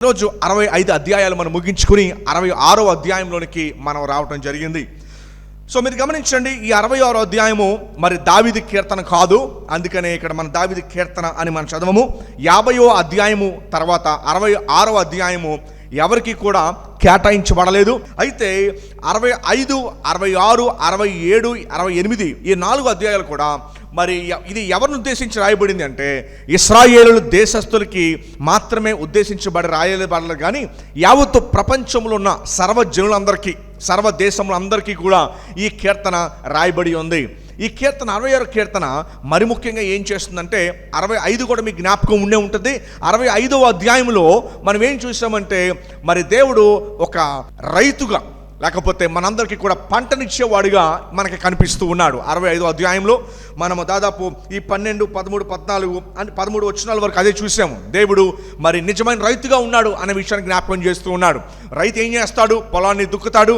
ఈరోజు 65 అధ్యాయాలు మనం ముగించుకుని 66వ అధ్యాయంలోనికి మనం రావటం జరిగింది. సో మీరు గమనించండి, ఈ 66వ అధ్యాయము మరి దావీదు కీర్తన కాదు. అందుకనే ఇక్కడ మన దావీదు కీర్తన అని మనం చదవము. 50వ అధ్యాయము తర్వాత 66వ అధ్యాయము ఎవరికి కూడా కేటాయించబడలేదు. అయితే 65, 66, 67, 68 ఈ 4 అధ్యాయాలు కూడా మరి ఇది ఎవరిని ఉద్దేశించి రాయబడింది అంటే ఇశ్రాయేలు దేశస్తులకి మాత్రమే ఉద్దేశించబడి రాయబడలేదు, కానీ యావత్తు ప్రపంచంలో ఉన్న సర్వజనులందరికీ, సర్వ దేశములందరికీ కూడా ఈ కీర్తన రాయబడి ఉంది. ఈ కీర్తన 66 కీర్తన మరి ముఖ్యంగా ఏం చేస్తుందంటే 65 కూడా మీకు జ్ఞాపకం ఉండే ఉంటుంది. 65వ అధ్యాయంలో మనం ఏం చూసామంటే మరి దేవుడు ఒక రైతుగా, లేకపోతే మనందరికీ కూడా పంటనిచ్చేవాడుగా మనకి కనిపిస్తూ ఉన్నాడు. 65వ అధ్యాయంలో మనము దాదాపు ఈ 12, 13, 14 అని 13 వచనాల వరకు అదే చూసాము. దేవుడు మరి నిజమైన రైతుగా ఉన్నాడు అనే విషయాన్ని జ్ఞాపకం చేస్తూ ఉన్నాడు. రైతు ఏం చేస్తాడు? పొలాన్ని దుక్కుతాడు,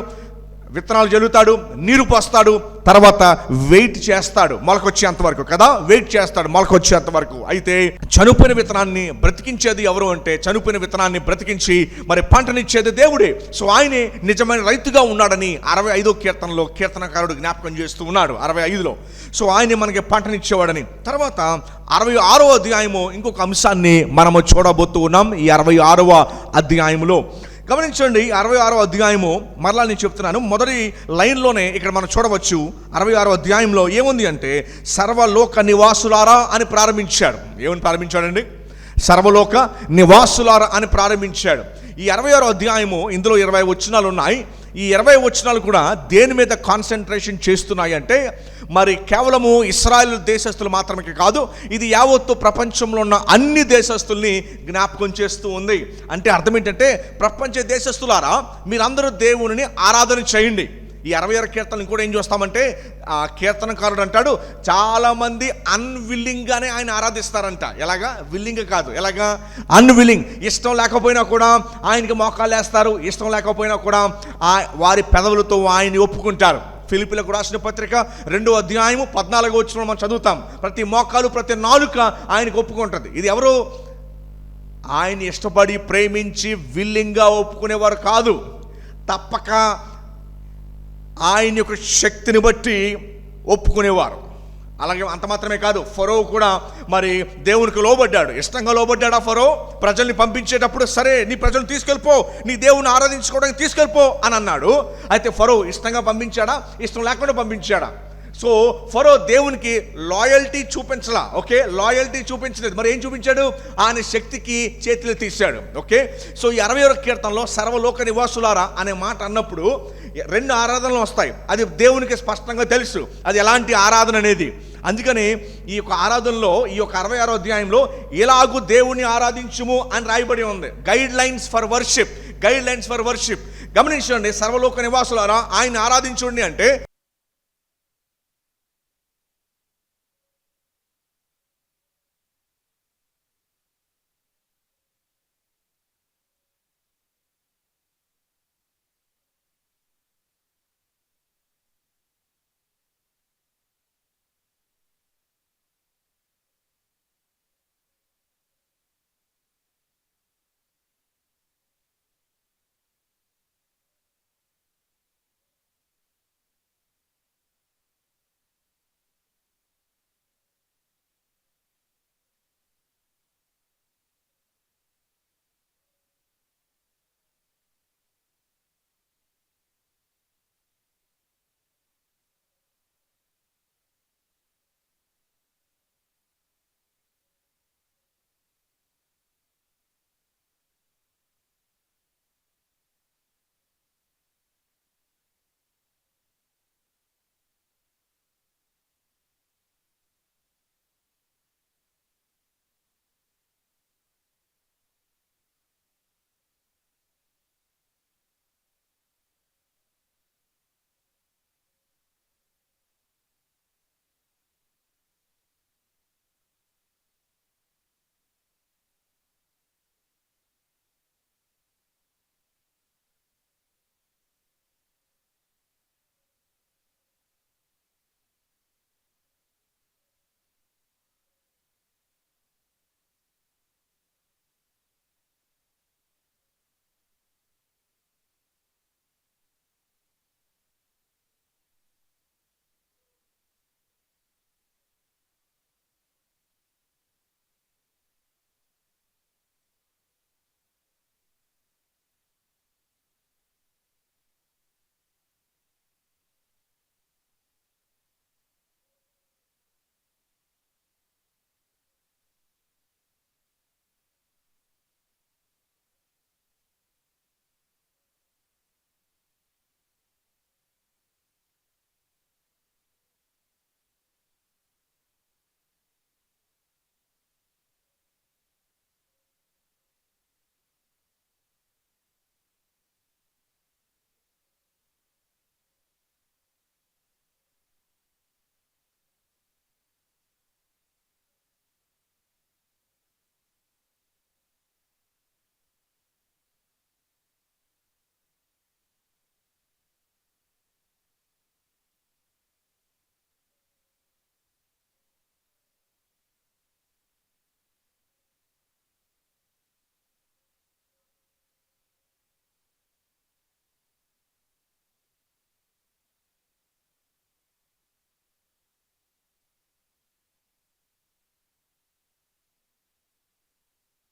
విత్తనాలు జల్లుతాడు, నీరు పోస్తాడు, తర్వాత వెయిట్ చేస్తాడు మొలకొచ్చేంత వరకు కదా, వెయిట్ చేస్తాడు మొలకొచ్చేంత వరకు. అయితే చనిపోయిన విత్తనాన్ని బ్రతికించేది ఎవరు అంటే చనిపోయిన విత్తనాన్ని బ్రతికించి మరి పంటనిచ్చేది దేవుడే. సో ఆయనే నిజమైన రైతుగా ఉన్నాడని 65వ కీర్తనలో కీర్తనకారుడు జ్ఞాపకం చేస్తూ ఉన్నాడు. 65లో సో ఆయనే మనకి పంటనిచ్చేవాడని. తర్వాత 66వ అధ్యాయము ఇంకొక అంశాన్ని మనము చూడబోతూ ఉన్నాం. ఈ 66వ అధ్యాయంలో గమనించండి, 66వ అధ్యాయము మరలా నేను చెప్తున్నాను, మొదటి లైన్లోనే ఇక్కడ మనం చూడవచ్చు. 66వ అధ్యాయంలో ఏముంది అంటే సర్వలోక నివాసులారా అని ప్రారంభించాడు. ఏమని ప్రారంభించాడండి? సర్వలోక నివాసులారా అని ప్రారంభించాడు. ఈ 66వ అధ్యాయము ఇందులో 20 వచనాలు ఉన్నాయి. ఈ 20 వచనాలు కూడా దేని మీద కాన్సన్ట్రేషన్ చేస్తున్నాయి అంటే మరి కేవలము ఇశ్రాయేలు దేశస్తులు మాత్రమే కాదు, ఇది యావత్తు ప్రపంచంలో ఉన్న అన్ని దేశస్తుల్ని జ్ఞాపకం చేస్తూ ఉంది. అంటే అర్థం ఏంటంటే ప్రపంచ దేశస్తులారా మీరందరూ దేవుని ఆరాధన చేయండి. ఈ 66 కీర్తనలు కూడా ఏం చూస్తామంటే ఆ కీర్తనకారుడు అంటాడు చాలామంది అన్విల్లింగ్గానే ఆయన ఆరాధిస్తారంట. ఎలాగా? విల్లింగ్ కాదు, ఎలాగా? అన్విల్లింగ్. ఇష్టం లేకపోయినా కూడా ఆయనకి మోకాలు వేస్తారు, ఇష్టం లేకపోయినా కూడా వారి పెదవులతో ఆయన్ని ఒప్పుకుంటారు. ఫిలిప్పీలకు రాసిన పత్రిక 2వ అధ్యాయము 14వ వచనంలో మనం చదువుతాం, ప్రతి మోకాలు ప్రతి నాలుక ఆయనకు ఒప్పుకుంటుంది. ఇది ఎవరు? ఆయన ఇష్టపడి ప్రేమించి విల్లింగ్గా ఒప్పుకునేవారు కాదు, తప్పక ఆయన యొక్క శక్తిని బట్టి ఒప్పుకునేవారు. అలాగే అంత మాత్రమే కాదు, ఫరో కూడా మరి దేవునికి లోబడ్డాడు, ఇష్టంగా లోబడ్డాడు. ఆ ఫరో ప్రజల్ని పంపించేటప్పుడు సరే నీ ప్రజలు తీసుకెళ్ళిపో, నీ దేవుని ఆరాధించుకోవడానికి తీసుకెళ్ళిపో అని అన్నాడు. అయితే ఫరో ఇష్టంగా పంపించాడా? ఇష్టం లేకుండా పంపించాడా? సో ఫరో దేవునికి లాయల్టీ చూపించలా. ఓకే, లాయల్టీ చూపించలేదు. మరి ఏం చూపించాడు? ఆయన శక్తికి చేతులు తీశాడు. ఓకే, సో ఈ 61వ కీర్తనలో సర్వలోక నివాసులారా అనే మాట అన్నప్పుడు 2 ఆరాధనలు వస్తాయి. అది దేవునికి స్పష్టంగా తెలుసు అది ఎలాంటి ఆరాధన అనేది. అందుకని ఈ యొక్క ఆరాధనలో ఈ యొక్క 66వ అధ్యాయంలో ఎలాగూ దేవుని ఆరాధించుము అని రాయబడి ఉంది. Guide lines for worship, guide lines for worship. గమనించండి, సర్వలోక నివాసులారా ఆయన ఆరాధించండి అంటే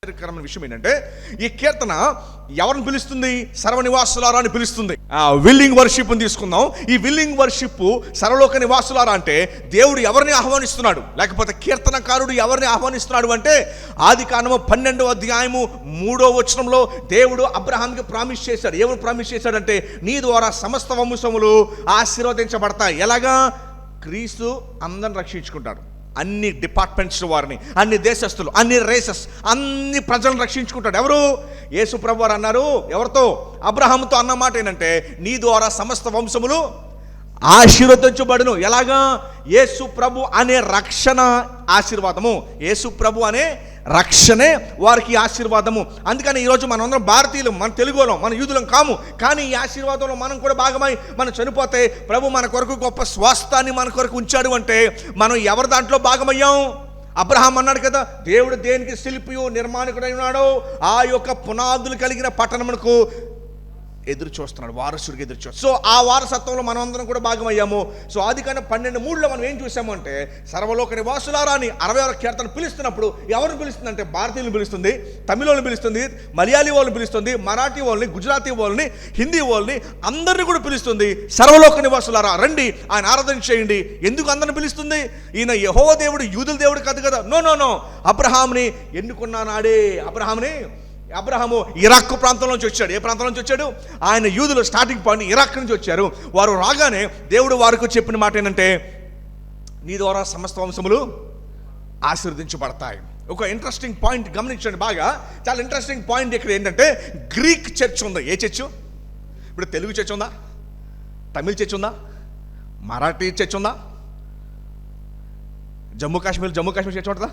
ఆశ్చర్యకరమైన విషయం ఏంటంటే ఈ కీర్తన ఎవరిని పిలుస్తుంది? సర్వనివాసులారా అని పిలుస్తుంది. విల్లింగ్ వర్షిప్ తీసుకుందాం. ఈ విల్లింగ్ వర్షిప్ సర్వలోక నివాసులారా అంటే దేవుడు ఎవరిని ఆహ్వానిస్తున్నాడు, లేకపోతే కీర్తనకారుడు ఎవరిని ఆహ్వానిస్తున్నాడు అంటే ఆదికాండము 12వ అధ్యాయము 3వ వచనంలో దేవుడు అబ్రహాంకి ప్రామిస్ చేశాడు. ఎవరు ప్రామిస్ చేశాడంటే నీ ద్వారా సమస్త వంశములు ఆశీర్వదించబడతాయి. ఎలాగా? క్రీస్తు అందరిని రక్షించుకుంటాడు. అన్ని డిపార్ట్మెంట్స్ వారిని, అన్ని దేశస్తులు, అన్ని రేసెస్, అన్ని ప్రజలను రక్షించుకుంటాడు. ఎవరు? యేసు ప్రభు వారు అన్నారు. ఎవరితో? అబ్రహాముతో అన్నమాట ఏంటంటే నీ ద్వారా సమస్త వంశములు ఆశీర్వదించబడును. ఎలాగా? యేసు ప్రభు అనే రక్షణ ఆశీర్వాదము, యేసు ప్రభు అనే రక్షణే వారికి ఆశీర్వాదము. అందుకని ఈరోజు మనం అందరం భారతీయులు, మన తెలుగులో, మన యూదులం కాము, కానీ ఈ ఆశీర్వాదంలో మనం కూడా భాగమై మనం చనిపోతే ప్రభు మన కొరకు గొప్ప స్వాస్థాన్ని మన కొరకు ఉంచాడు అంటే మనం ఎవరి దాంట్లో భాగమయ్యాం? అబ్రహాం అన్నాడు కదా, దేవుడు దేనికి శిల్పియు నిర్మాణకుడై ఉన్నాడో ఆ యొక్క పునాదులు కలిగిన పట్టణమునకు ఎదురు చూస్తున్నాడు, వారసుడికి ఎదురు చూస్తాడు. సో ఆ వారసత్వంలో మనం అందరం కూడా భాగమయ్యాము. సో ఆదికాండం 12:3లో మనం ఏం చూసాము అంటే సర్వలోక నివాసులారా అని 66వ కీర్తన పిలుస్తున్నప్పుడు ఎవరిని పిలుస్తుంది అంటే భారతీయులను పిలుస్తుంది, తమిళోళ్ళని పిలుస్తుంది, మలయాళీ వాళ్ళని పిలుస్తుంది, మరాఠీ వాళ్ళని, గుజరాతీ వాళ్ళని, హిందీ వాళ్ళని, అందరినీ కూడా పిలుస్తుంది. సర్వలోక నివాసులారా రండి, ఆయన ఆరాధన చేయండి. ఎందుకు అందరిని పిలుస్తుంది? ఈయన యెహోవా దేవుడు, యూదుల దేవుడు కాదు కదా. నో, అబ్రహాంని ఎన్నుకున్న నాడే. అబ్రహాము ఇరాక్ ప్రాంతం నుంచి వచ్చాడు. ఏ ప్రాంతం నుంచి వచ్చాడు? ఆయన యూదులు స్టార్టింగ్ పాయింట్ ఇరాక్ నుంచి వచ్చారు. వారు రాగానే దేవుడు వారికి చెప్పిన మాట ఏంటంటే నీ ద్వారా సమస్త వంశములు ఆశీర్వదించబడతాయి. ఒక ఇంట్రెస్టింగ్ పాయింట్ గమనించండి బాగా. చాలా ఇంట్రెస్టింగ్ పాయింట్ ఇక్కడ ఏంటంటే గ్రీక్ చర్చ్ ఉంది. ఏ చర్చ్? ఇప్పుడు తెలుగు చర్చ్ ఉందా? తమిళ చర్చ్ ఉందా? మరాఠీ చర్చ్ ఉందా? జమ్మూ కాశ్మీర్ చర్చ్ ఉంటుందా?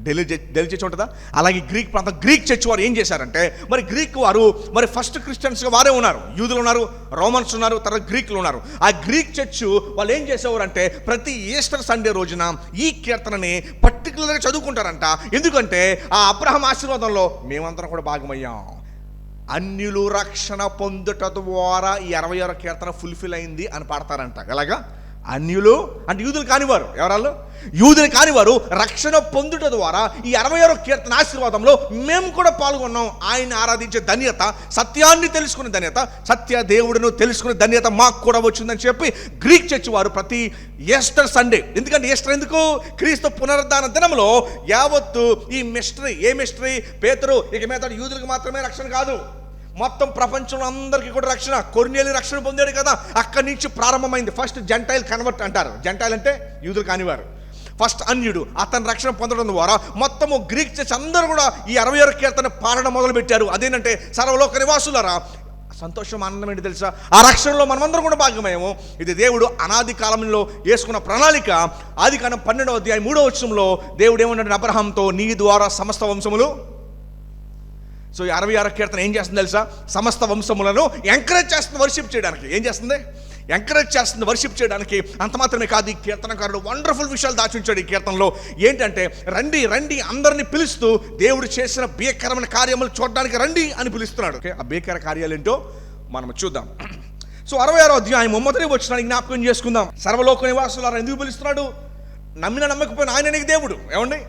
ఢిల్లీ చర్చ్ ఉంటుందా? అలాగే గ్రీక్ ప్రాంతం, గ్రీక్ చర్చ్ వారు ఏం చేశారంటే మరి గ్రీక్ వారు మరి ఫస్ట్ క్రిస్టియన్స్గా వారే ఉన్నారు. యూదులు ఉన్నారు, రోమన్స్ ఉన్నారు, తర్వాత గ్రీకులు ఉన్నారు. ఆ గ్రీక్ చర్చ్ వాళ్ళు ఏం చేసేవారు అంటే ప్రతి ఈస్టర్ సండే రోజున ఈ కీర్తనని పర్టికులర్గా చదువుకుంటారంట. ఎందుకంటే ఆ అబ్రహాం ఆశీర్వాదంలో మేమందరం కూడా భాగమయ్యాం. అన్యులు రక్షణ పొందుట ద్వారా ఈ 66వ కీర్తన ఫుల్ఫిల్ అయింది అని పాడతారంట. ఎలాగా? అన్యులు అంటే యూదులు కానివారు, ఎవరాళ్ళు? యూదులు కానివారు రక్షణ పొందుట ద్వారా ఈ 66వ కీర్తన ఆశీర్వాదంలో మేము కూడా పాల్గొన్నాం. ఆయన ఆరాధించే ధన్యత, సత్యాన్ని తెలుసుకునే ధన్యత, సత్య దేవుడును తెలుసుకునే ధన్యత మాకు కూడా వచ్చిందని చెప్పి గ్రీక్ చర్చ్ వారు ప్రతి ఈస్టర్ సండే, ఎందుకంటే ఈస్టర్ ఎందుకు? క్రీస్తు పునరుద్ధాన దినంలో యావత్తు ఈ మిస్టరీ. ఏ మిస్టరీ? పేతురు ఇక మీద యూదులకు మాత్రమే రక్షణ కాదు, మొత్తం ప్రపంచంలో అందరికీ కూడా రక్షణ. కొర్నేలి రక్షణ పొందాడు కదా, అక్కడి నుంచి ప్రారంభమైంది. ఫస్ట్ జెంటైల్ కన్వర్ట్ అంటారు. జెంటైల్ అంటే యూదులు కానివారు. ఫస్ట్ అన్యుడు, అతను రక్షణ పొందడం ద్వారా మొత్తము గ్రీక్ చర్చ్ అందరూ కూడా ఈ 66వ కీర్తన పాడడం మొదలుపెట్టారు. అదేంటంటే సర్వలోక నివాసులారా సంతోషం, ఆనందం ఏంటి తెలుసా? ఆ రక్షణలో మనమందరం కూడా భాగమయ్యాము. ఇది దేవుడు అనాది కాలంలో వేసుకున్న ప్రణాళిక. ఆదికాండం 12వ అధ్యాయం 3వ వచనంలో దేవుడు ఏమన్నాడు అబ్రహాంతో? నీ ద్వారా సమస్త వంశములు. సో 66వ కీర్తన ఏం చేస్తుంది తెలుసా? సమస్త వంశములను ఎంకరేజ్ చేస్తుంది వర్షిప్ చేయడానికి. ఏం చేస్తుంది? ఎంకరేజ్ చేస్తుంది వర్షిప్ చేయడానికి. అంత మాత్రమే కాదు, ఈ కీర్తనకారుడు వండర్ఫుల్ విషయాలు దాచుంచాడు ఈ కీర్తనలో. ఏంటంటే రండి రండి అందరినీ పిలుస్తూ దేవుడు చేసిన భీకరమైన కార్యములు చూడడానికి రండి అని పిలుస్తున్నాడు. ఓకే, ఆ భీకర కార్యాలు ఏంటో మనం చూద్దాం. సో 66వ అధ్యాయం మొదటి వచనాన్ని జ్ఞాపకం చేసుకుందాం. సర్వలోక నివాసులారా ఎందుకు పిలుస్తున్నాడు? నమ్మిన నమ్మకపోయిన ఆయన నీకు దేవుడు. ఏమండి?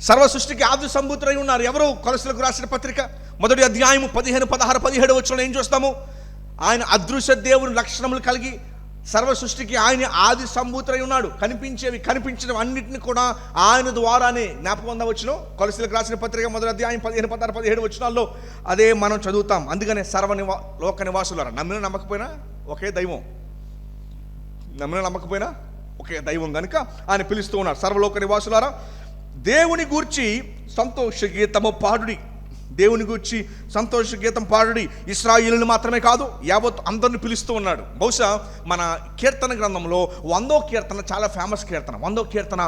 సర్వ సృష్టికి ఆది సంభూతులై ఉన్నారు. ఎవరు? కొలస్సీలకు రాసిన పత్రిక 1వ అధ్యాయము 15, 16, 17 వచనంలో ఏం చూస్తాము? ఆయన అదృశ్య దేవుని లక్షణములు కలిగి సర్వ సృష్టికి ఆయన ఆది సంభూతులై ఉన్నాడు. కనిపించేవి కనిపించినవి అన్నింటినీ కూడా ఆయన ద్వారానే జ్ఞాపకం పొందవచ్చును. కొలస్సీలకు రాసిన పత్రిక 1వ అధ్యాయం 15, 16, 17 వచనాల్లో అదే మనం చదువుతాం. అందుకనే లోక నివాసులారా, నమ్మిన నమ్మకపోయినా ఒకే దైవం, నమ్మిన నమ్మకపోయినా ఒకే దైవం కనుక ఆయన పిలుస్తూ ఉన్నారు. సర్వలోక నివాసులారా దేవుని గూర్చి సంతోష గీతము పాడుడి. దేవుని గూర్చి సంతోష గీతం పాడుడి. ఇశ్రాయేలుని మాత్రమే కాదు, యావత్ అందరిని పిలుస్తూ ఉన్నాడు. బహుశా మన కీర్తన గ్రంథంలో 100వ కీర్తన చాలా ఫేమస్ కీర్తన. 100వ కీర్తన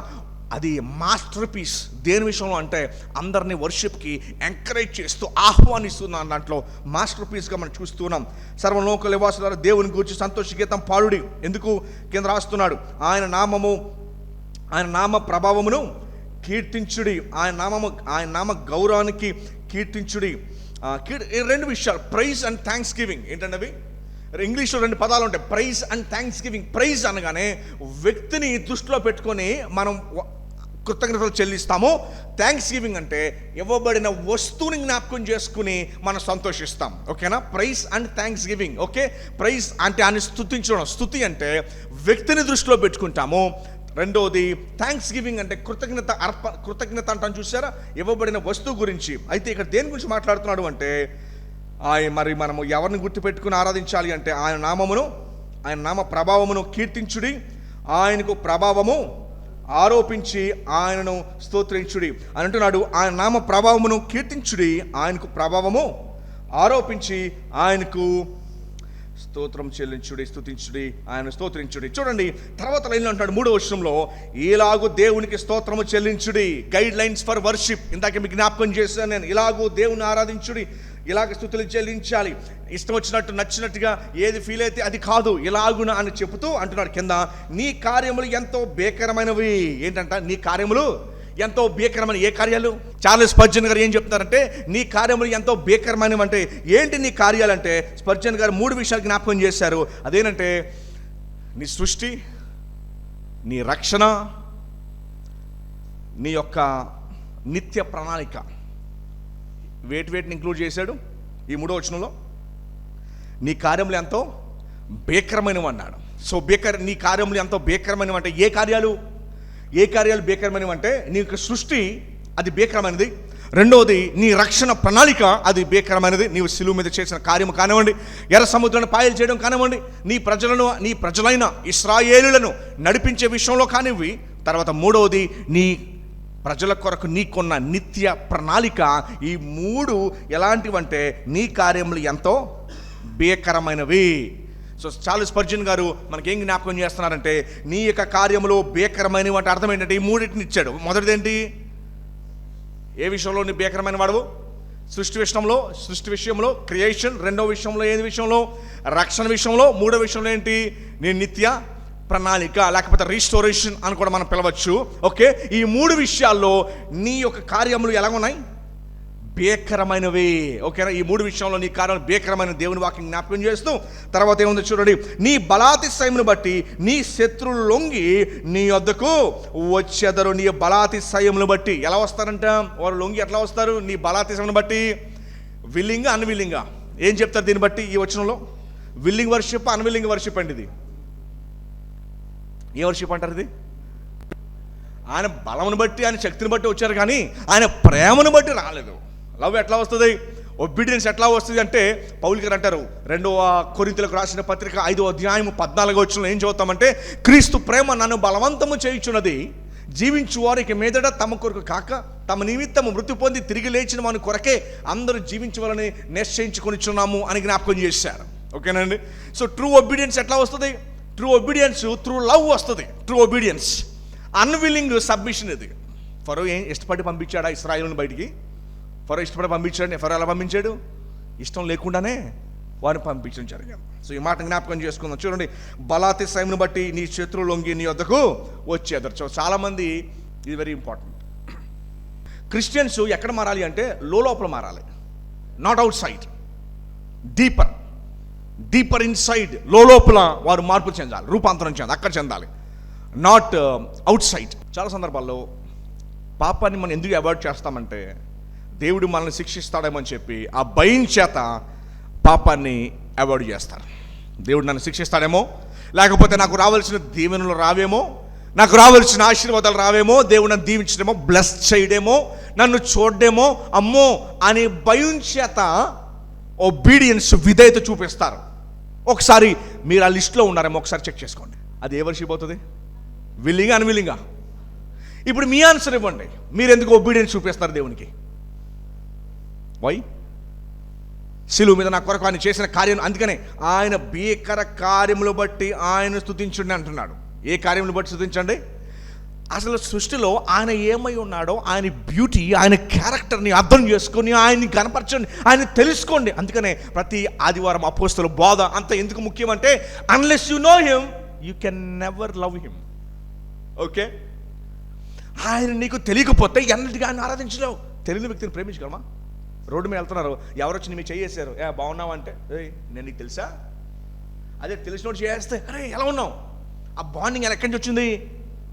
అది మాస్టర్ పీస్. దేని విషయంలో అంటే అందరినీ వర్షిప్కి ఎంకరేజ్ చేస్తూ ఆహ్వానిస్తున్న దాంట్లో మాస్టర్ పీస్గా మనం చూస్తున్నాం. సర్వలోక నివాసులారా దేవుని గూర్చి సంతోష గీతం పాడుడి. ఎందుకు? కింద రాస్తున్నాడు, ఆయన నామ ప్రభావమును కీర్తించుడి. ఆయన నామ గౌరవానికి కీర్తించుడి. రెండు విషయాలు, ప్రైజ్ అండ్ థ్యాంక్స్ గివింగ్. ఏంటంటే అవి ఇంగ్లీష్లో 2 పదాలు ఉంటాయి, praise and thanksgiving. Praise అనగానే వ్యక్తిని దృష్టిలో పెట్టుకొని మనం కృతజ్ఞతలు చెల్లిస్తాము. థ్యాంక్స్ గివింగ్ అంటే ఇవ్వబడిన వస్తువుని జ్ఞాపకం చేసుకుని మనం సంతోషిస్తాం. ఓకేనా? Praise and thanksgiving. Okay, praise అంటే ఆయన స్తుతించడం, స్తుతి అంటే వ్యక్తిని దృష్టిలో పెట్టుకుంటాము. రెండోది థ్యాంక్స్ గివింగ్ అంటే కృతజ్ఞత అంటాను చూసారా, ఇవ్వబడిన వస్తువు గురించి. అయితే ఇక్కడ దేని గురించి మాట్లాడుతున్నాడు అంటే మరి మనము ఎవరిని గుర్తుపెట్టుకుని ఆరాధించాలి అంటే ఆయన నామమును, ఆయన నామ ప్రభావమును కీర్తించుడి, ఆయనకు ప్రభావము ఆరోపించి ఆయనను స్తోత్రించుడి అని అంటున్నాడు. ఆయన నామ ప్రభావమును కీర్తించుడి, ఆయనకు ప్రభావము ఆరోపించి ఆయనకు స్తోత్రం చెల్లించుడి, స్తుతించుడి, ఆయన స్తోత్రించుడి. చూడండి తర్వాత లైన్లో అంటాడు 3వ వచనంలో, ఇలాగూ దేవునికి స్తోత్రము చెల్లించుడి. Guidelines for worship. ఇందాక మీకు జ్ఞాపకం చేశాను నేను. ఇలాగూ దేవుని ఆరాధించుడి, ఇలాగ స్తుతులు చెల్లించాలి. ఇష్టం వచ్చినట్టు నచ్చినట్టుగా ఏది ఫీల్ అయితే అది కాదు, ఇలాగున అని చెబుతూ అంటున్నాడు కింద, నీ కార్యములు ఎంతో భీకరమైనవి. ఏంటంట? నీ కార్యములు ఎంతో భీకరమైన. ఏ కార్యాలు? చార్లెస్ స్పర్జన్ గారు ఏం చెప్తున్నారంటే నీ కార్యములు ఎంతో భీకరమైనవి అంటే ఏంటి నీ కార్యాలంటే, స్పర్జన్ గారు 3 విషయాలు జ్ఞాపకం చేశారు. అదేనంటే నీ సృష్టి, నీ రక్షణ, నీ యొక్క నిత్య ప్రణాళిక. వేటిని ఇంక్లూడ్ చేశాడు ఈ 3వ వచనంలో? నీ కార్యములు ఎంతో భీకరమైనవి అన్నాడు. సో నీ కార్యములు ఎంతో భీకరమైనవి అంటే ఏ కార్యాలు భీకరమైనవి అంటే నీ యొక్క సృష్టి అది భీకరమైనది. రెండవది నీ రక్షణ ప్రణాళిక అది భీకరమైనది. నీవు శిలువ మీద చేసిన కార్యము కానివ్వండి, ఎర్ర సముద్రాన్ని పాయలు చేయడం కానివ్వండి, నీ ప్రజలైన ఇశ్రాయేలులను నడిపించే విషయంలో కానివ్వి. తర్వాత 3వది నీ ప్రజల కొరకు నీకున్న నిత్య ప్రణాళిక. ఈ 3 ఎలాంటివంటే నీ కార్యములు ఎంతో భీకరమైనవి. సో చార్లెస్ స్పర్జన్ గారు మనకేం జ్ఞాపకం చేస్తున్నారంటే నీ యొక్క కార్యములు భీకరమైనవి అంటే అర్థం ఏంటంటే ఈ 3 ఇచ్చాడు. మొదటిదేంటి? ఏ విషయంలో నీ భీకరమైన వాడు? సృష్టి విషయంలో క్రియేషన్. రెండవ విషయంలో ఏది విషయంలో? రక్షణ విషయంలో. 3వ విషయంలో ఏంటి? నీ నిత్య ప్రణాళిక, లేకపోతే రీస్టోరేషన్ అని కూడా మనం పిలవచ్చు. ఓకే, ఈ 3 విషయాల్లో నీ యొక్క కార్యములు ఎలా ఉన్నాయి? భీకరమైనవి. ఓకేనా? ఈ 3 విషయంలో నీ కార్యాలు భీకరమైన దేవుని వాక్యం జ్ఞాపకం చేస్తూ తర్వాత ఏముందో చూడండి, నీ బలాతిశయమును బట్టి నీ శత్రువులు లొంగి నీ వద్దకు వచ్చేదరు. నీ బలాతిశయమును బట్టి ఎలా వస్తారంట? వారు లొంగి ఎట్లా వస్తారు? నీ బలాతిశయమును బట్టి. విల్లింగా అన్విల్లింగా? ఏం చెప్తారు దీన్ని బట్టి ఈ వచనంలో? విల్లింగ్ వర్షిప్, అన్విల్లింగ్ వర్షిప్ అండి ఇది. ఏ వర్షిప్ అంటారు ఇది? ఆయన బలమును బట్టి, ఆయన శక్తిని బట్టి వచ్చారు కానీ ఆయన ప్రేమను బట్టి రాలేదు. లవ్ ఎట్లా వస్తుంది? ఒబీడియన్స్ ఎట్లా వస్తుంది అంటే పౌలు గారు అంటారు 2వ కొరింథీయులకు రాసిన పత్రిక 5వ అధ్యాయం 14వ వచనంలో ఏం చదువుతామంటే, క్రీస్తు ప్రేమ నన్ను బలవంతము చేయుచున్నది, జీవించు వారికి మీదట తమ కొరకు కాక తమ నిమిత్తము మృతి పొంది తిరిగి లేచిన వాని కొరకే అందరూ జీవించవాలని నిశ్చయించుకొనిచున్నాము అని జ్ఞాపకం చేశారు. ఓకేనండి? సో ట్రూ ఒబీడియన్స్ ఎట్లా వస్తుంది? ట్రూ ఒబీడియన్స్ త్రూ లవ్ వస్తుంది. True obedience. అన్విల్లింగ్ సబ్మిషన్ ఇది. ఫరో ఏం ఇష్టపడి పంపించాడా ఇశ్రాయేలుని బయటికి? ఫరో ఇష్టపడి పంపించాడు. ఫరో ఎలా పంపించాడు? ఇష్టం లేకుండానే వారిని పంపించడం జరిగింది. సో ఈ మాట జ్ఞాపకం చేసుకుందాం. చూడండి, బలాతిశయమును బట్టి నీ శత్రువులు లొంగి నీ వద్దకు వచ్చేదరు. సో చాలామంది, ఇది వెరీ ఇంపార్టెంట్, క్రిస్టియన్స్ ఎక్కడ మారాలి అంటే లోపల మారాలి, not out side. Deeper inside, లోపల వారు మార్పు చెందాలి, రూపాంతరం చెందాలి, అక్కడ చెందాలి, నాట్ అవుట్ సైడ్. చాలా సందర్భాల్లో పాపాన్ని మనం ఎందుకు అవాయిడ్ చేస్తామంటే దేవుడు మనల్ని శిక్షిస్తాడేమో అని చెప్పి ఆ భయం చేత పాపాన్ని అవాయిడ్ చేస్తారు. దేవుడు నన్ను శిక్షిస్తాడేమో, లేకపోతే నాకు రావాల్సిన దీవెనలు రావేమో, నాకు రావాల్సిన ఆశీర్వాదాలు రావేమో, దేవుడు నన్ను దీవించడేమో, బ్లెస్ చేయడేమో, నన్ను చూడడేమో, అమ్మో అని భయం చేత ఒబీడియన్స్, విధేయత చూపిస్తారు. ఒకసారి మీరు ఆ లిస్ట్లో ఉన్నారేమో ఒకసారి చెక్ చేసుకోండి. అది ఏ వర్షిప్ అవుతుంది? విల్లింగా అన్విల్లింగా? ఇప్పుడు మీ ఆన్సర్ ఇవ్వండి. మీరు ఎందుకు ఒబీడియన్స్ చూపిస్తారు దేవునికి? వై? శిలువ మీద నా కొరకు ఆయన చేసిన కార్యం. అందుకనే ఆయన భీకర కార్యములు బట్టి ఆయన స్తుతించండి అంటున్నాడు. ఏ కార్యములు బట్టి స్తుతించండి? అసలు సృష్టిలో ఆయన ఏమై ఉన్నాడో, ఆయన బ్యూటీ, ఆయన క్యారెక్టర్ని అర్థం చేసుకొని ఆయన్ని కనపరచండి, ఆయన తెలుసుకోండి. అందుకనే ప్రతి ఆదివారం అపోస్తలుల బోధ అంత ఎందుకు ముఖ్యమంటే, unless you know him you can never love him. Okay, ఆయన నీకు తెలియకపోతే ఎన్నటిగా ఆయన ఆరాధించలేవు. తెలియని వ్యక్తిని ప్రేమించగలమా? రోడ్డు మీద వెళ్తున్నారు, ఎవరు వచ్చి మీరు చేయేశారు, బాగున్నావు అంటే, నేను నీకు తెలుసా? అదే తెలిసినోడు చేస్తే, అరే ఎలా ఉన్నావు? ఆ బాండింగ్ ఎక్కడి నుంచి వచ్చింది?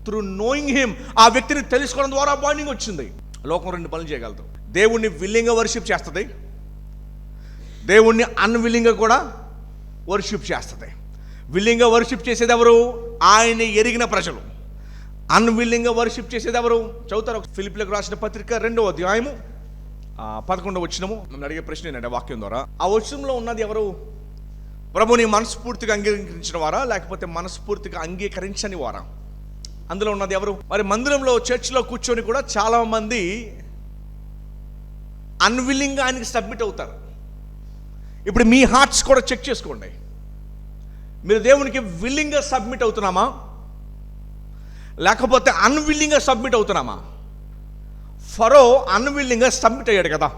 త్రూ నోయింగ్ హిమ్, ఆ వ్యక్తిని తెలుసుకోవడం ద్వారా బాండింగ్ వచ్చింది. లోకం రెండు పనులు చేయగలదు. దేవుణ్ణి విల్లింగ్గా వర్షిప్ చేస్తుంది, దేవుణ్ణి అన్విల్లింగ్గా కూడా వర్షిప్ చేస్తుంది. విల్లింగ్గా వర్షిప్ చేసేది ఎవరు? ఆయన్ని ఎరిగిన ప్రజలు. అన్విల్లింగ్గా వర్షిప్ చేసేది ఎవరు? చదువుతారు. ఫిలిప్పీలకు రాసిన పత్రిక 2వ అధ్యాయము 11వ వచనము. నన్ను అడిగే ప్రశ్న ఏంటంటే వాక్యం ద్వారా ఆ వచనంలో ఉన్నది ఎవరు? ప్రభుని మనస్ఫూర్తిగా అంగీకరించిన వారా, లేకపోతే మనస్ఫూర్తిగా అంగీకరించని వారా? అందులో ఉన్నది ఎవరు? మరి మందిరంలో చర్చ్లో కూర్చొని కూడా చాలా మంది అన్విల్లింగ్గా ఆయనకి సబ్మిట్ అవుతారు. ఇప్పుడు మీ హార్ట్స్ కూడా చెక్ చేసుకోండి. మీరు దేవునికి విల్లింగ్గా సబ్మిట్ అవుతున్నామా, లేకపోతే అన్విల్లింగ్గా సబ్మిట్ అవుతున్నామా? ఫరో అన్విల్లింగ్గా సబ్మిట్ అయ్యాడు కదా.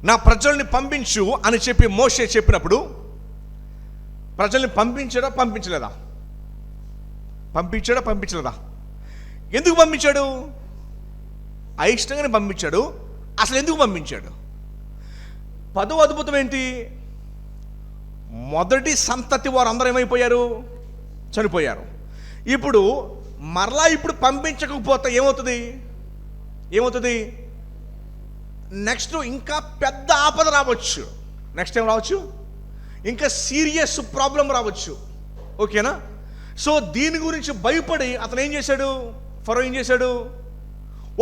నా ప్రజల్ని పంపించు అని చెప్పి మోషే చెప్పినప్పుడు ప్రజల్ని పంపించాడా పంపించలేదా? పంపించలేదా? ఎందుకు పంపించాడు? అయిష్టంగానే పంపించాడు. అసలు ఎందుకు పంపించాడు? 10వ అద్భుతం ఏంటి? మొదటి సంతతి వారు అందరూ ఏమైపోయారు? చనిపోయారు. ఇప్పుడు మరలా పంపించకపోతే ఏమవుతుంది? నెక్స్ట్ ఇంకా పెద్ద ఆపద రావచ్చు. నెక్స్ట్ ఏం రావచ్చు? ఇంకా సీరియస్ ప్రాబ్లం రావచ్చు. ఓకేనా? సో దీని గురించి భయపడి అతను ఏం చేశాడు? ఫరో ఏం చేశాడు?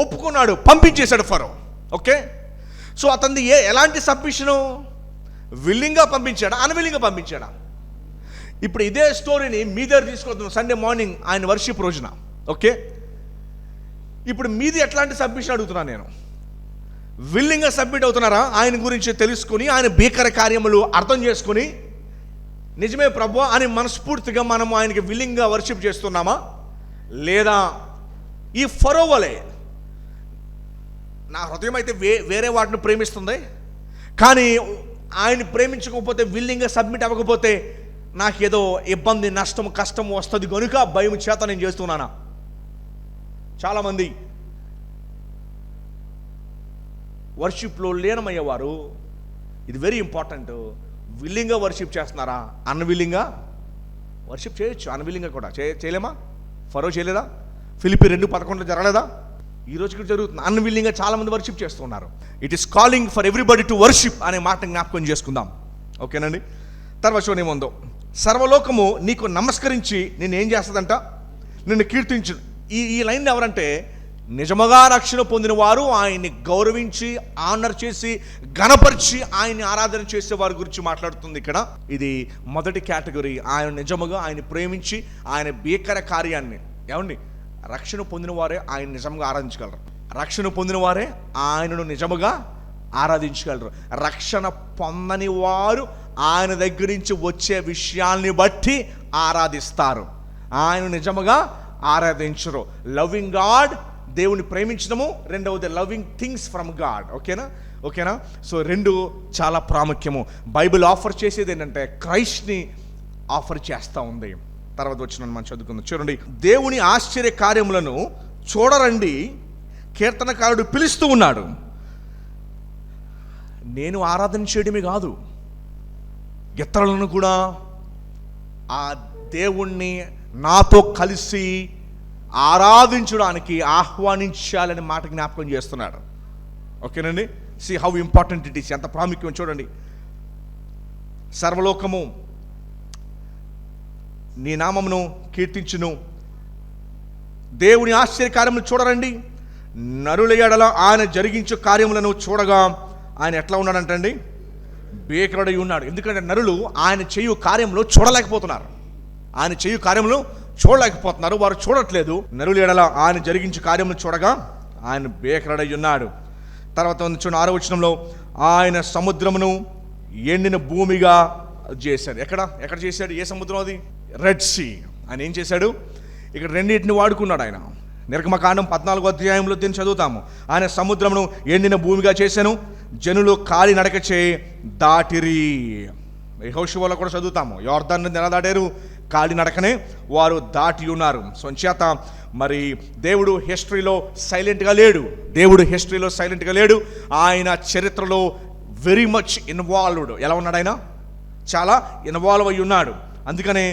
ఒప్పుకున్నాడు, పంపించేశాడు ఫరో. ఓకే, సో అతనిది ఎలాంటి సబ్మిషను? విల్లింగ్గా పంపించాడా, అన్విల్లింగ్గా పంపించాడా? ఇప్పుడు ఇదే స్టోరీని మీ దగ్గర తీసుకొద్దాం సండే మార్నింగ్ ఆయన వర్షిప్ రోజున. ఓకే, ఇప్పుడు మీది ఎట్లాంటి సబ్మిషన్ అడుగుతున్నాను నేను. విల్లింగ్గా సబ్మిట్ అవుతున్నారా? ఆయన గురించి తెలుసుకుని, ఆయన భీకర కార్యములు అర్థం చేసుకుని, నిజమే ప్రభు అని మనస్ఫూర్తిగా మనము ఆయనకి విల్లింగ్గా వర్షిప్ చేస్తున్నామా, లేదా ఈ ఫరో వలే నా హృదయం అయితే వేరే వాటిని ప్రేమిస్తుంది, కానీ ఆయన ప్రేమించకపోతే, విల్లింగ్గా సబ్మిట్ అవ్వకపోతే నాకేదో ఇబ్బంది, నష్టం, కష్టం వస్తుంది కనుక భయం చేత నేను చేస్తున్నానా? చాలామంది వర్షిప్లో లీనమయ్యేవారు, ఇది వెరీ ఇంపార్టెంట్, విల్లింగ్గా వర్షిప్ చేస్తున్నారా, అన్విల్లింగ్గా వర్షిప్ చేయొచ్చు. అన్విల్లింగ్గా కూడా చేయలేమా? ఫరో చేయలేదా? ఫిలిప్పీ 2:11 జరగలేదా? ఈ రోజు కూడా జరుగుతుంది. అన్విల్లింగ్గా చాలామంది వర్షిప్ చేస్తున్నారు. It is calling for everybody to worship అనే మాట జ్ఞాపకం చేసుకుందాం. ఓకేనండి. తర్వాత చూడేముందో, సర్వలోకము నీకు నమస్కరించి నిన్ను ఏం చేస్తుందంట? నిన్ను కీర్తించు. ఈ లైన్ ఎవరంటే నిజముగా రక్షణ పొందిన వారు, ఆయన్ని గౌరవించి ఆనర్ చేసి ఘనపరిచి ఆయన్ని ఆరాధన చేసే వారి గురించి మాట్లాడుతుంది ఇక్కడ. ఇది మొదటి కేటగిరీ. ఆయన నిజముగా ఆయన ప్రేమించి ఆయన భీకర కార్యాన్ని, ఏమండి, రక్షణ పొందిన వారే ఆయన నిజంగా ఆరాధించగలరు. రక్షణ పొందిన వారే ఆయనను నిజముగా ఆరాధించగలరు. రక్షణ పొందని వారు ఆయన దగ్గర నుంచి వచ్చే విషయాల్ని బట్టి ఆరాధిస్తారు, ఆయన నిజముగా ఆరాధించరు. లవింగ్ గాడ్, దేవుని ప్రేమించడము. రెండవది లవింగ్ థింగ్స్ ఫ్రమ్ గాడ్. ఓకేనా? సో రెండు చాలా ప్రాముఖ్యము. బైబిల్ ఆఫర్ చేసేది ఏంటంటే క్రైస్ట్ని ఆఫర్ చేస్తూ ఉంది. తర్వాత వచ్చిన మనం చదువుకుందాం. చూడండి, దేవుని ఆశ్చర్య కార్యములను చూడరండి కీర్తనకారుడు పిలుస్తూ ఉన్నాడు. నేను ఆరాధన చేయడమే కాదు, ఇతరులను కూడా ఆ దేవుణ్ణి నాతో కలిసి ఆరాధించడానికి ఆహ్వానించాలని మాట జ్ఞాపకం చేస్తున్నాడు. ఓకేనండి. See how important it is, ఎంత ప్రాముఖ్యం చూడండి. సర్వలోకము నీ నామమును కీర్తించును, దేవుని ఆశ్చర్య కార్యములు చూడరండి, నరుల ఎడల ఆయన జరిగించు కార్యములను చూడగా ఆయన ఎట్లా ఉన్నాడంటండి? భీకరుడై ఉన్నాడు. ఎందుకంటే నరులు ఆయన చేయు కార్యములు చూడలేకపోతున్నారు. ఆయన చేయు కార్యములు చూడలేకపోతున్నారు, వారు చూడట్లేదు. నరుల ఎడల ఆయన జరిగించు కార్యములు చూడగా ఆయన భీకరుడై ఉన్నాడు. తర్వాత చూడండి 6వ వచనంలో, ఆయన సముద్రమును ఎండిన భూమిగా చేశాడు. ఎక్కడ చేశాడు? ఏ సముద్రం అది? Red Sea. ఆయన ఏం చేశాడు? ఇక్కడ రెండింటిని వాడుకున్నాడు ఆయన. నిర్గమకాండం 14వ అధ్యాయంలో దీన్ని చదువుతాము. ఆయన సముద్రమును ఎండిన భూమిగా చేశాను, జనులు కాలి నడక చే దాటిరి. యెహోషువలో కూడా చదువుతాము, యోర్దాను ఎలా దాటారు? కాలి నడకనే వారు దాటి ఉన్నారు. సో చేత మరి దేవుడు హిస్టరీలో సైలెంట్గా లేడు. ఆయన చరిత్రలో వెరీ మచ్ ఇన్వాల్వ్డ్. ఎలా ఉన్నాడు? ఆయన చాలా ఇన్వాల్వ్ అయి ఉన్నాడు. అందుకనే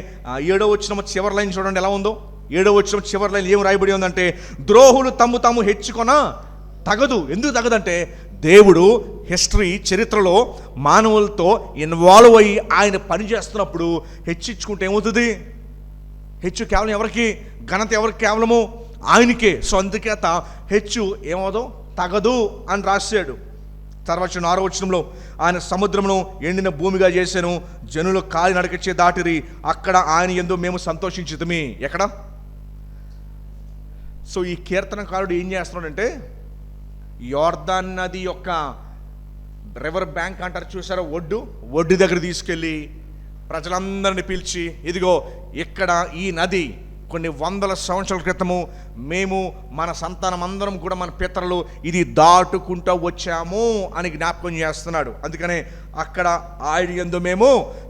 7వ వచనం చివరి లైన్ చూడండి ఎలా ఉందో. 7వ వచనం చివరిలో ఏం రాయబడి ఉందంటే, ద్రోహులు తమ్ము తాము హెచ్చుకొన తగదు. ఎందుకు తగదంటే, దేవుడు హిస్టరీ చరిత్రలో మానవులతో ఇన్వాల్వ్ అయ్యి ఆయన పని చేస్తున్నప్పుడు హెచ్చించుకుంటే ఏమవుతుంది? హెచ్చు కేవలం ఎవరికి? ఘనత ఎవరికి? కేవలము ఆయనకే. సో అందుచేత హెచ్చు ఏమవుదో తగదు అని రాశాడు. తర్వాత 6వ వచనంలో, ఆయన సముద్రమును ఎండిన భూమిగా చేశాను, జనులు కాలి నడకచ్చే దాటిరి, అక్కడ ఆయన యందు మేము సంతోషించితిమి. ఎక్కడ? సో ఈ కీర్తనకారుడు ఏం చేస్తున్నాడంటే, యోర్దాన్ నది యొక్క రివర్ బ్యాంక్ అంటారు చూసారా, ఒడ్డు దగ్గర తీసుకెళ్ళి ప్రజలందరినీ పిలిచి, ఇదిగో ఇక్కడ ఈ నది కొన్ని వందల సంవత్సరాల క్రితము మేము మన సంతానం అందరం కూడా మన పితరులు ఇది దాటుకుంటూ వచ్చాము అని జ్ఞాపకం చేస్తున్నాడు. అందుకనే అక్కడ ఆయన యందు మేము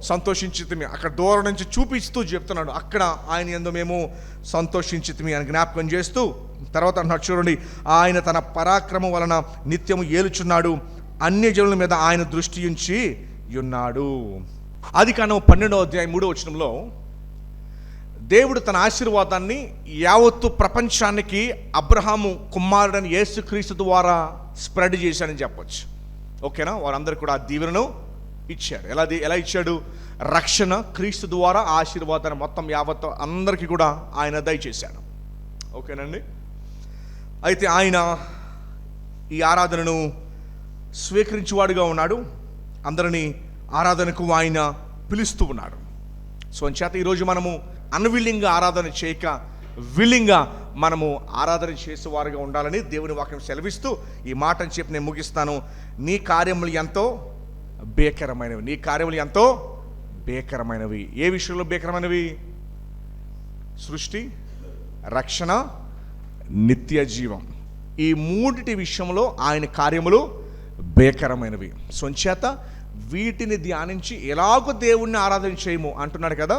సంతోషించితిమి, అక్కడ దూరం నుంచి చూపిస్తూ చెప్తున్నాడు, అక్కడ ఆయన యందు మేము సంతోషించితిమి అని జ్ఞాపకం చేస్తూ తర్వాత అంటున్నాడు చూడండి, ఆయన తన పరాక్రమం వలన నిత్యము ఏలుచున్నాడు, అన్య జనుల మీద ఆయన దృష్టి ఉంచి ఉన్నాడు. ఆదికాండం 12వ అధ్యాయం 3వ వచనంలో దేవుడు తన ఆశీర్వాదాన్ని యావత్తు ప్రపంచానికి అబ్రహాము కుమారుడని యేసుక్రీస్తు ద్వారా స్ప్రెడ్ చేశాడని చెప్పొచ్చు. ఓకేనా? వారందరూ కూడా ఆ దీవెనను ఇచ్చాడు. ఎలా ఇచ్చాడు? రక్షణ క్రీస్తు ద్వారా ఆశీర్వాదాన్ని మొత్తం యావత్తు అందరికీ కూడా ఆయన దయచేశాడు. ఓకేనండి? అయితే ఆయన ఈ ఆరాధనను స్వీకరించేవాడుగా ఉన్నాడు, అందరినీ ఆరాధనకు ఆయన పిలుస్తూ ఉన్నాడు. సో అంచేత ఈరోజు మనము అన్విల్లింగ్గా ఆరాధన చేయక విల్లింగ్గా మనము ఆరాధన చేసేవారుగా ఉండాలని దేవుని వాక్యం సెలవిస్తూ ఈ మాటను చెప్పి నేను ముగిస్తాను. నీ కార్యములు ఎంతో భీకరమైనవి, నీ కార్యములు ఎంతో భీకరమైనవి. ఏ విషయంలో భీకరమైనవి? సృష్టి, రక్షణ, నిత్య జీవం. ఈ మూడిటి విషయంలో ఆయన కార్యములు భీకరమైనవి. సొంచేత వీటిని ధ్యానించి ఎలాగో దేవుణ్ణి ఆరాధన చేయము అంటున్నాడు కదా.